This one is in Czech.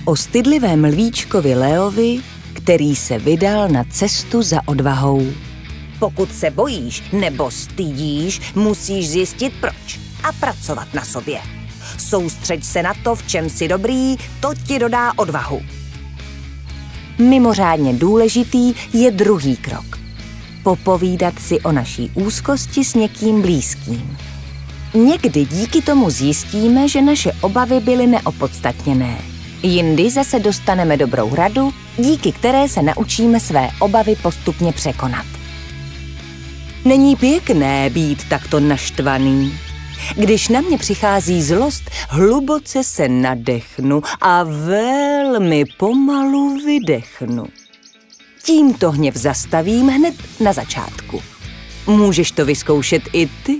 O stydlivém lvíčkovi Leovi, který se vydal na cestu za odvahou. Pokud se bojíš nebo stydíš, musíš zjistit proč a pracovat na sobě. Soustřeď se na to, v čem jsi dobrý, to ti dodá odvahu. Mimořádně důležitý je druhý krok. Popovídat si o naší úzkosti s někým blízkým. Někdy díky tomu zjistíme, že naše obavy byly neopodstatněné. Jindy zase dostaneme dobrou radu, díky které se naučíme své obavy postupně překonat. Není pěkné být takto naštvaný. Když na mě přichází zlost, hluboce se nadechnu a velmi pomalu vydechnu. Tímto hněv zastavím hned na začátku. Můžeš to vyzkoušet i ty.